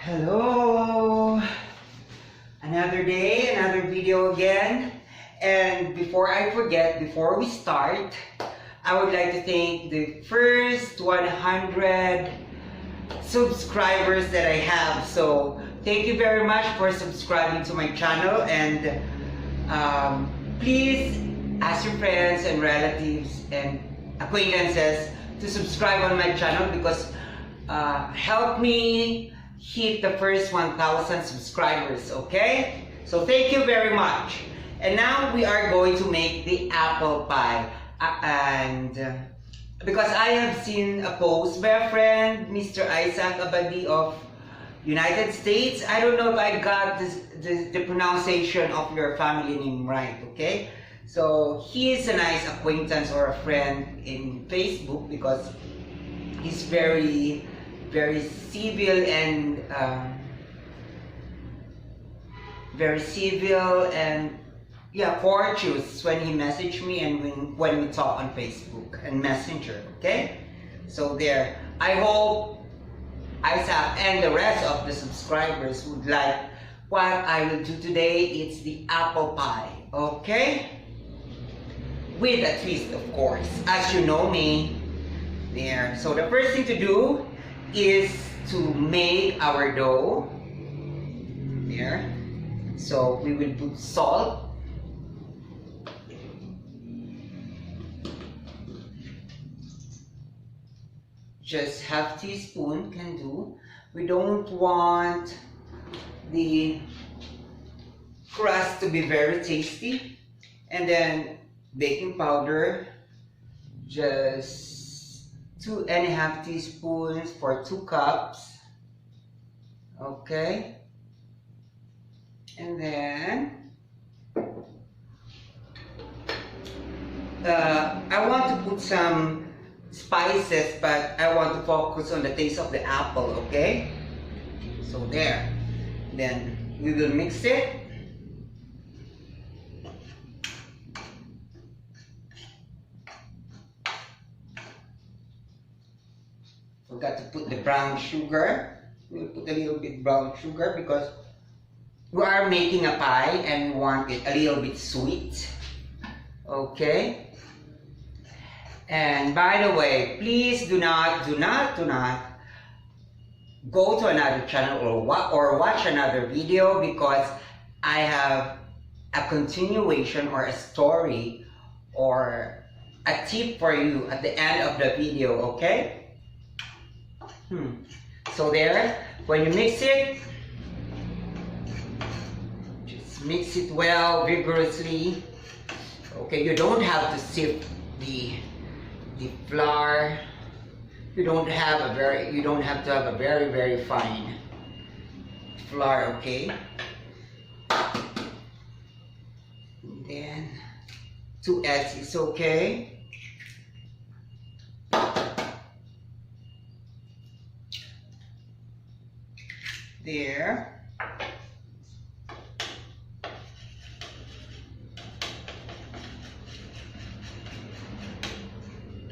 Hello! Another day, another video again. And before I forget, before we start, I would like to thank the first 100 subscribers that I have. So, thank you very much for subscribing to my channel. And please ask your friends and relatives and acquaintances to subscribe on my channel because help me hit the first 1,000 subscribers, okay? So thank you very much. And now we are going to make the apple pie. Because I have seen a post by a friend, Mr. Isaac Abadi of United States. I don't know if I got the pronunciation of your family name right, okay? So he is a nice acquaintance or a friend in Facebook because he's very civil and courteous when he messaged me and when we talk on Facebook and Messenger, okay? So there, I hope Isaac and the rest of the subscribers would like what I will do today. It's the apple pie, okay? With a twist, of course, as you know me. There. So the first thing to do is to make our dough. There. So we will put salt. Just half teaspoon can do. We don't want the crust to be very tasty. And then baking powder, just 2.5 teaspoons for 2 cups. Okay. And then I want to put some spices, but I want to focus on the taste of the apple, okay? So there. Then we will mix it. Forgot to put the brown sugar. We'll put a little bit brown sugar because we are making a pie and we want it a little bit sweet. Okay. And by the way, please do not go to another channel or watch another video because I have a continuation or a story or a tip for you at the end of the video, okay? So there, when you mix it, just mix it well, vigorously. Okay, you don't have to sift the flour. You don't have to have a very fine flour, okay? And then 2 eggs is okay. There.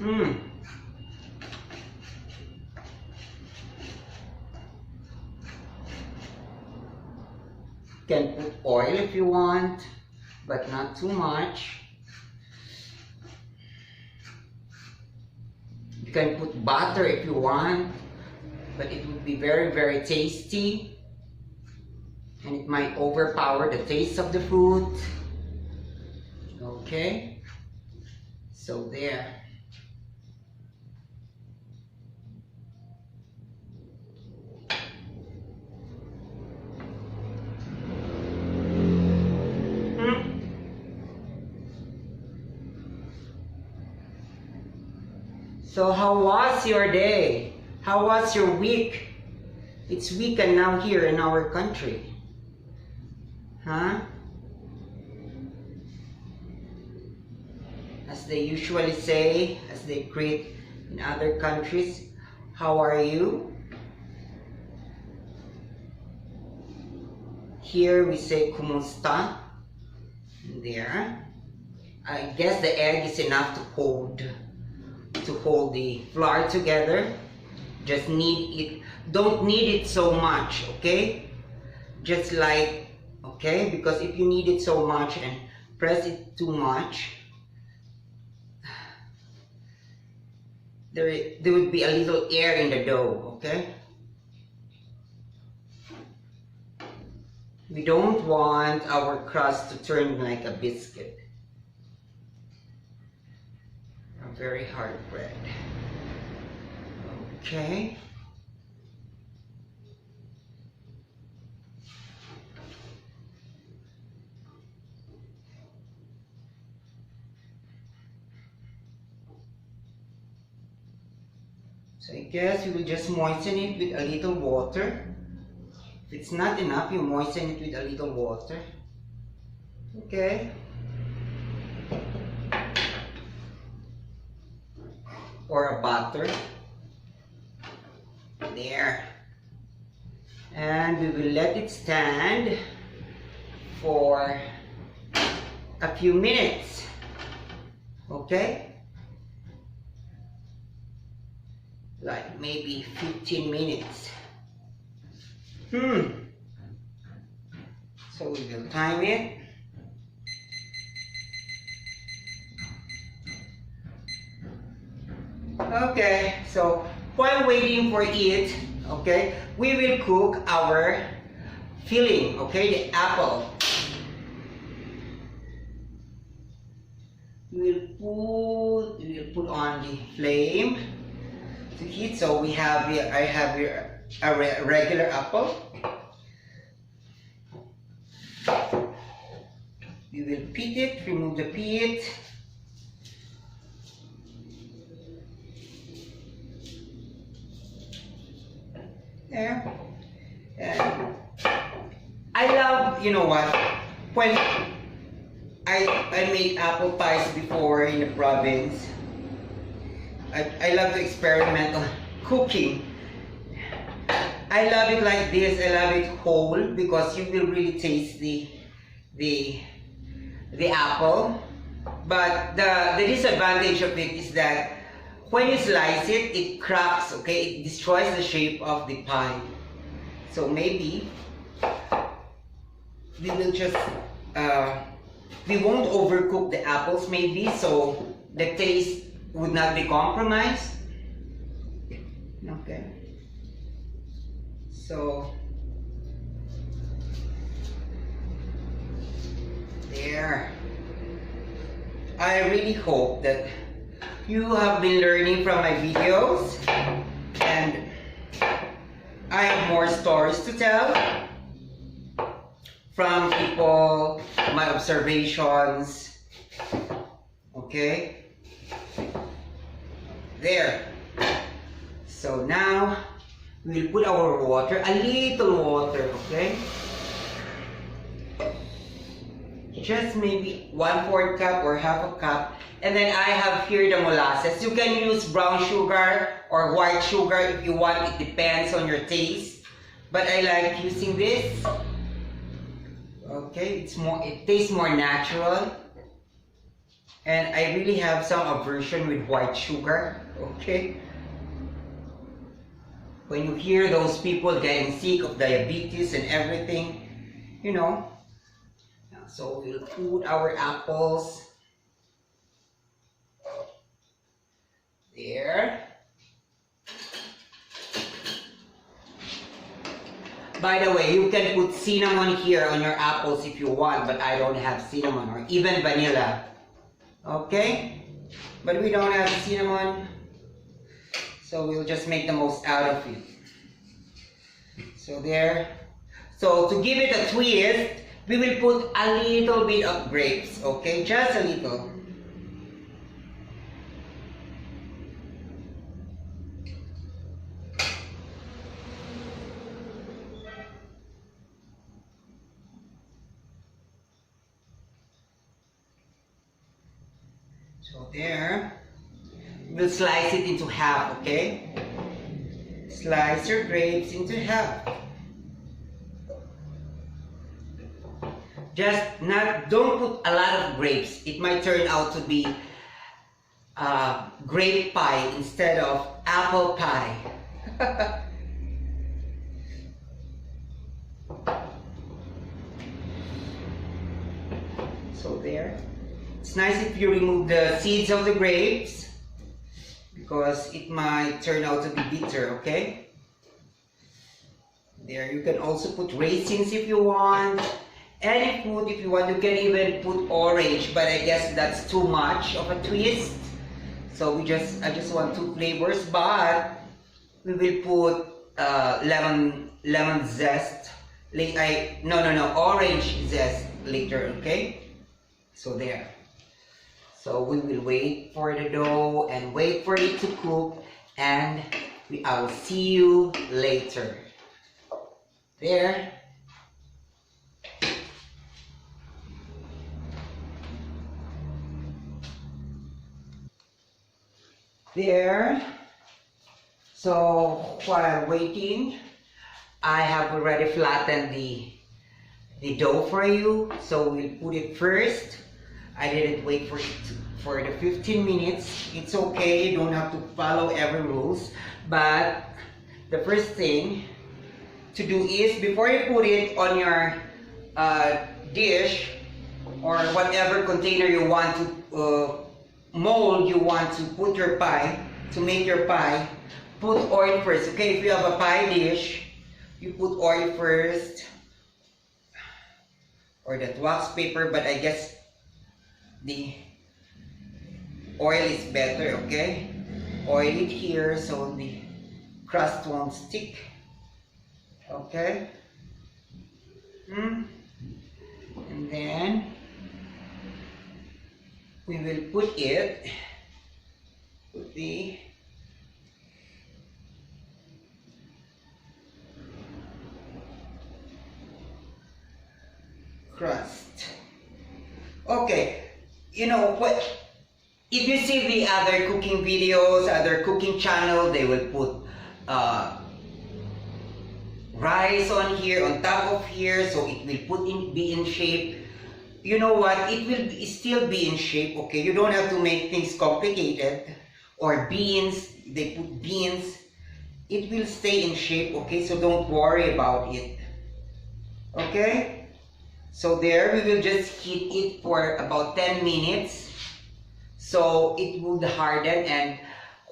You can put oil if you want, but not too much. You can put butter if you want, but it would be very tasty and it might overpower the taste of the fruit. Okay, so there. So how was your day? How was your week? It's weekend now here in our country. Huh? As they usually say, as they greet in other countries, how are you? Here we say kumusta. There. I guess the egg is enough to hold the flour together. Just knead it don't knead it so much, okay? Just like, okay, because if you knead it so much and press it too much, there would be a little air in the dough, okay? We don't want our crust to turn like a biscuit. A very hard bread. Okay. So I guess you will just moisten it with a little water. If it's not enough, you moisten it with a little water. Okay. Or a butter. There. And we will let it stand for a few minutes. Okay? Like maybe 15 minutes. So we will time it. Okay, so while waiting for it, okay, we will cook our filling, okay, the apple. We will put on the flame to heat. So we have here, I have here a regular apple. We will pit it, remove the pit. There. And I love, you know what, when I make apple pies before in the province, I love to experiment on cooking. I love it like this. I love it whole because you will really taste the apple. But the disadvantage of it is that when you slice it, it cracks, okay? It destroys the shape of the pie. So maybe we will just, we won't overcook the apples maybe, so the taste would not be compromised. Okay. So, there. I really hope that you have been learning from my videos, and I have more stories to tell from people, my observations. Okay? There. So now we'll put our water, a little water, okay? Just maybe 1/4 cup or half a cup. And then I have here the molasses. You can use brown sugar or white sugar if you want. It depends on your taste. But I like using this. Okay, it tastes more natural. And I really have some aversion with white sugar. Okay. When you hear those people getting sick of diabetes and everything, you know. So we'll put our apples there. By the way, you can put cinnamon here on your apples if you want, but I don't have cinnamon, or even vanilla. Okay? But we don't have cinnamon, so we'll just make the most out of it. So there. So to give it a twist, we will put a little bit of grapes, okay? Just a little. So there. We'll slice it into half, okay? Slice your grapes into half. Don't put a lot of grapes. It might turn out to be grape pie instead of apple pie. So there. It's nice if you remove the seeds of the grapes because it might turn out to be bitter, okay? There, you can also put raisins if you want. Any fruit if you want. You can even put orange, but I guess that's too much of a twist. So I just want 2 flavors, but we will put lemon zest. Orange zest later, okay? So there. So we will wait for the dough and wait for it to cook, and I'll see you later. There. There. So while waiting, I have already flattened the dough for you. So we'll put it first. I didn't wait for the 15 minutes. It's okay, you don't have to follow every rules. But the first thing to do is, before you put it on your dish or whatever container you want to mold you want to put your pie, to make your pie, put oil first, okay? If you have a pie dish, you put oil first, or that wax paper, but I guess the oil is better, okay? Oil it here so the crust won't stick, okay? And then we will put the crust. Okay, you know what? If you see the other cooking videos, other cooking channel, they will put rice on here, on top of here, so it will be in shape. You know what? It will still be in shape, okay? You don't have to make things complicated. Or beans, they put beans. It will stay in shape, okay? So don't worry about it. Okay? So there, we will just heat it for about 10 minutes. So it would harden, and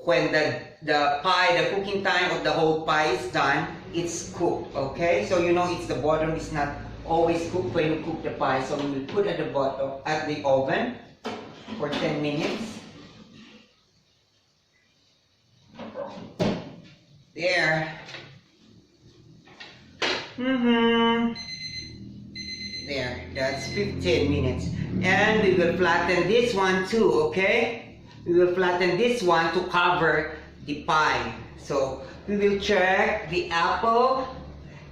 when the pie, the cooking time of the whole pie is done, it's cooked, okay? So you know it's the bottom is not always cooked when you cook the pie. So we will put at the bottom, at the oven for 10 minutes. There. There, that's 15 minutes. And we will flatten this one too, okay? We will flatten this one to cover the pie. So we will check the apple,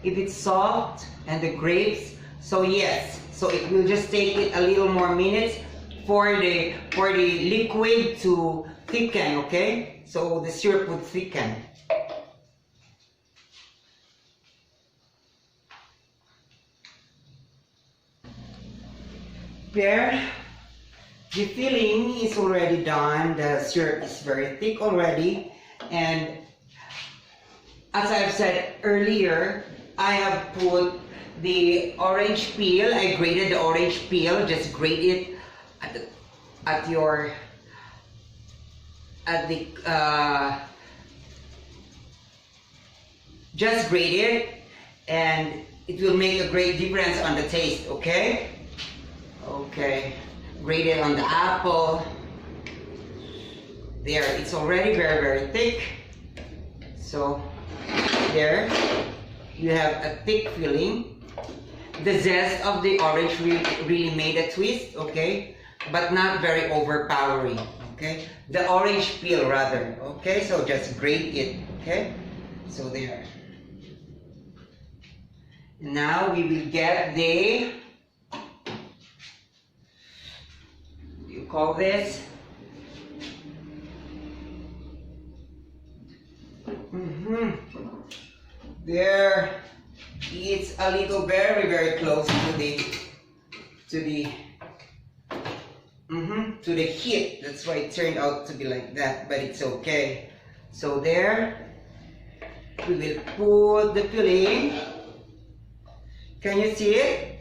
if it's soft, and the grapes. So yes, so it will just take it a little more minutes for the liquid to thicken, okay? So the syrup would thicken. There, the filling is already done. The syrup is very thick already, and as I've said earlier, I have put the orange peel. I grated the orange peel. Just grate it just grate it, and it will make a great difference on the taste, okay? Okay, grate it on the apple. There, it's already very, very thick. So there, you have a thick filling. The zest of the orange really made a twist, okay? But not very overpowering, okay? The orange peel rather, okay? So just grate it, okay? So there. Now we will get the, you call this? There, it's a little very, very close to the heat. That's why it turned out to be like that, but it's okay. So there, we will put the filling. Can you see it?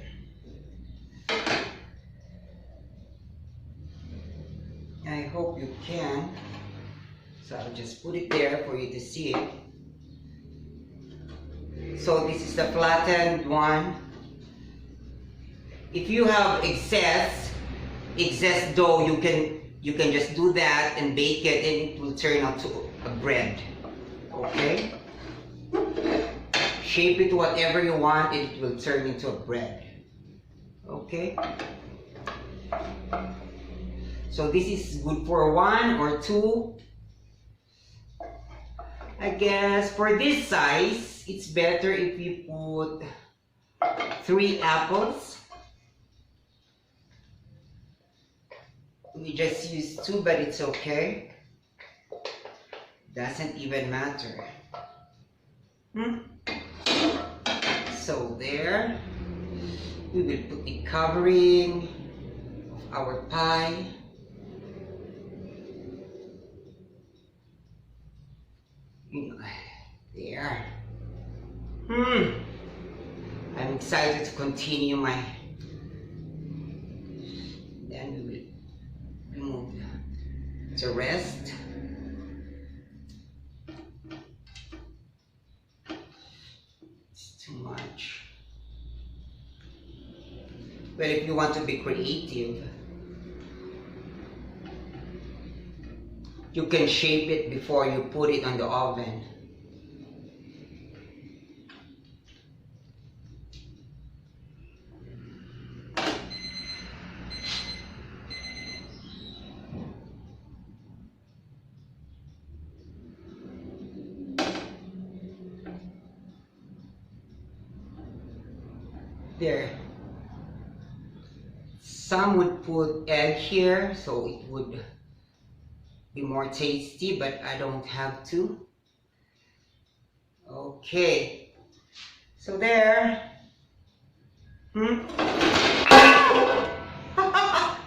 hope you can. So I'll just put it there for you to see it. So this is the flattened one. If you have excess dough, you can just do that and bake it, and it will turn out to a bread. Okay? Shape it whatever you want, and it will turn into a bread. Okay? So this is good for 1 or 2. I guess for this size, it's better if you put 3 apples. We just use 2, but it's okay. Doesn't even matter. So there, we will put the covering of our pie. There. I'm excited to continue my. Then we will remove the rest. It's too much. Well, if you want to be creative, you can shape it before you put it on the oven. There. Some would put egg here, so it would be more tasty, but I don't have to. Okay. So there.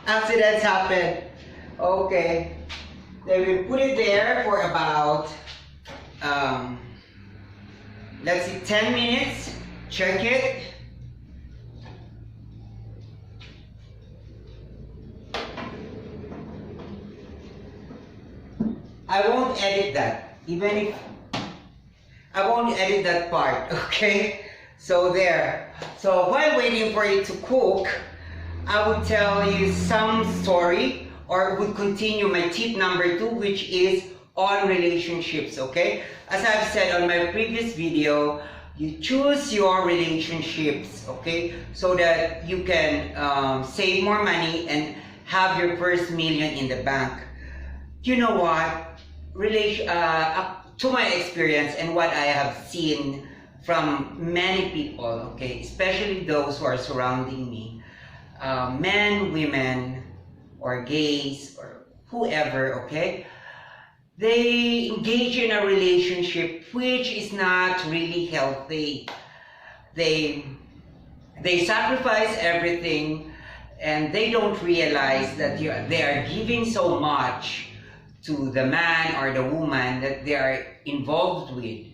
Accidents happen. Okay. Then we put it there for about, let's see, 10 minutes. Check it. I won't edit that, even if I won't edit that part, okay? So there. So while waiting for it to cook, I would tell you some story, or would continue my tip number 2, which is on relationships, okay? As I've said on my previous video, you choose your relationships, okay? So that you can save more money and have your first million in the bank. You know what? To my experience and what I have seen from many people, okay, especially those who are surrounding me, men, women, or gays, or whoever, okay, they engage in a relationship which is not really healthy. They sacrifice everything, and they don't realize that they are giving so much to the man or the woman that they are involved with.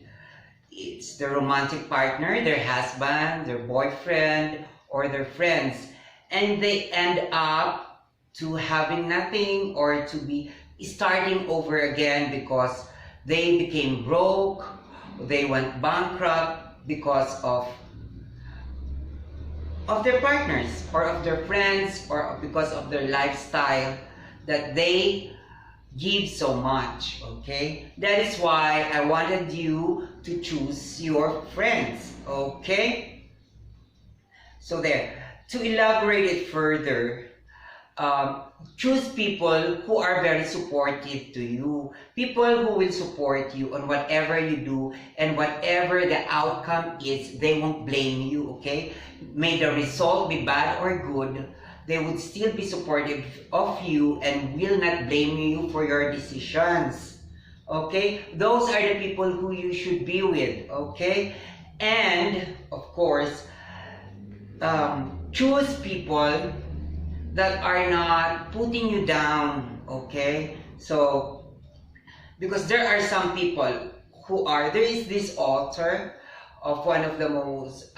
It's the romantic partner, their husband, their boyfriend, or their friends. And they end up to having nothing, or to be starting over again because they became broke, they went bankrupt because of their partners, or of their friends, or because of their lifestyle that they give so much, okay? That is why I wanted you to choose your friends, okay? So there. To elaborate it further, choose people who are very supportive to you. People who will support you on whatever you do, and whatever the outcome is, they won't blame you, okay? May the result be bad or good, they would still be supportive of you and will not blame you for your decisions. Okay? Those are the people who you should be with. Okay? And, of course, choose people that are not putting you down. Okay? So, because there are some people who are, there is this author of one of the most,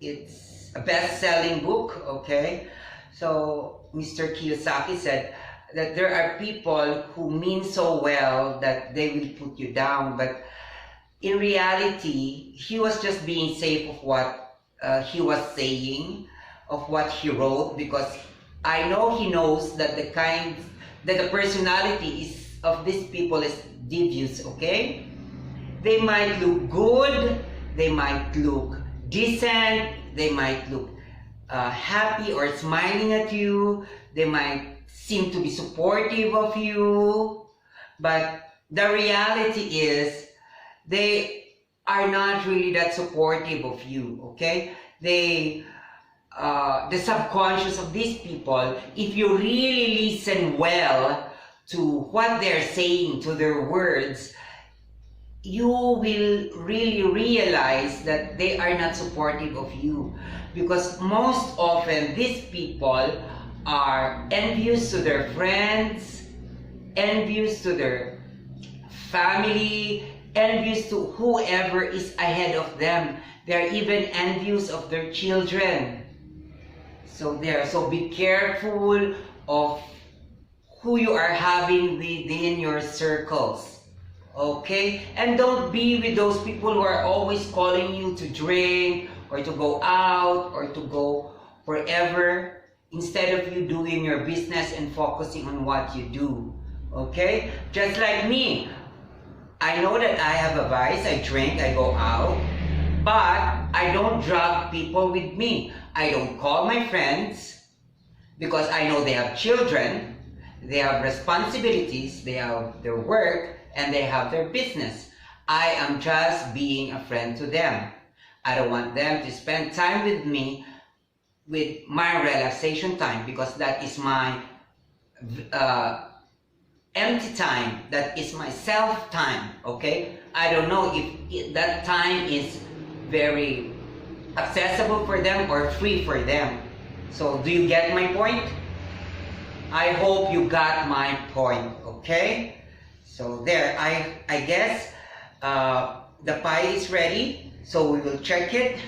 it's a best-selling book, okay? So Mr. Kiyosaki said that there are people who mean so well that they will put you down, but in reality, he was just being safe of what he was saying, of what he wrote, because I know he knows that the personality is of these people is devious, okay? They might look good, they might look decent, they might look happy or smiling at you, they might seem to be supportive of you, but the reality is they are not really that supportive of you, okay? The subconscious of these people, if you really listen well to what they're saying, to their words, you will really realize that they are not supportive of you, because most often these people are envious to their friends, envious to their family, envious to whoever is ahead of them. They're even envious of their children. So be careful of who you are having within your circles. Okay? And don't be with those people who are always calling you to drink or to go out or to go wherever, instead of you doing your business and focusing on what you do. Okay? Just like me. I know that I have a vice, I drink, I go out, but I don't drag people with me. I don't call my friends because I know they have children, they have responsibilities, they have their work, and they have their business. I am just being a friend to them. I don't want them to spend time with me with my relaxation time, because that is my empty time, that is my self time, okay? I don't know if that time is very accessible for them or free for them. So do you get my point? I hope you got my point, okay? So there, I guess the pie is ready, so we will check it.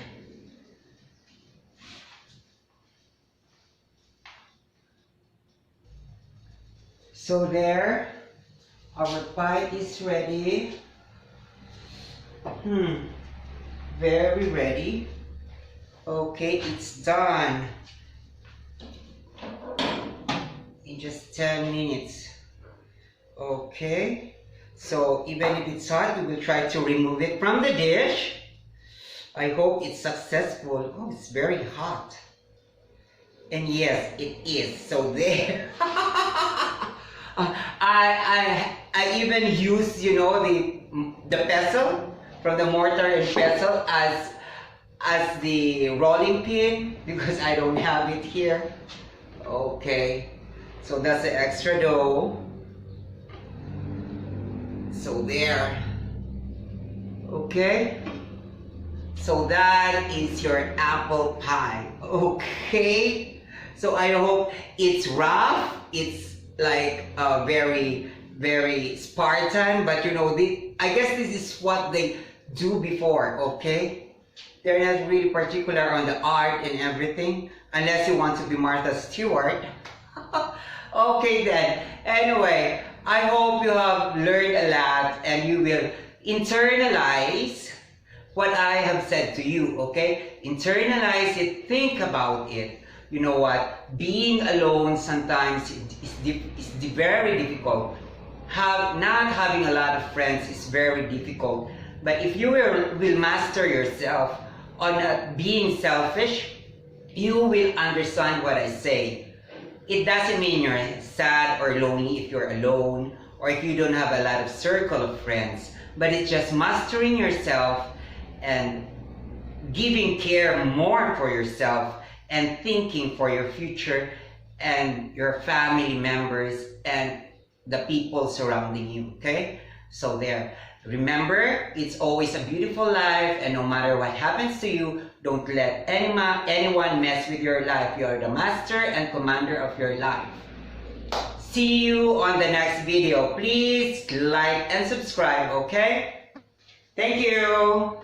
So there, our pie is ready. Very ready. Okay, it's done. In just 10 minutes. Okay, so even if it's hot, we will try to remove it from the dish. I hope it's successful. Oh, it's very hot. And yes, it is. So there. I even use, you know, the pestle from the mortar and pestle as the rolling pin, because I don't have it here. Okay, so that's the extra dough. So there. Okay, so that is your apple pie. Okay, so I hope it's rough, it's like very, very Spartan, but you know, I guess this is what they do before, okay? They're not really particular on the art and everything, unless you want to be Martha Stewart. Okay then, anyway, I hope you have learned a lot and you will internalize what I have said to you, okay? Internalize it, think about it. You know what? Being alone sometimes is very difficult. Not having a lot of friends is very difficult. But if you will master yourself on being selfish, you will understand what I say. It doesn't mean you're sad or lonely if you're alone or if you don't have a lot of circle of friends. But it's just mastering yourself and giving care more for yourself and thinking for your future and your family members and the people surrounding you, okay? So there. Remember, it's always a beautiful life, and no matter what happens to you, don't let anyone mess with your life. You are the master and commander of your life. See you on the next video. Please like and subscribe, okay? Thank you.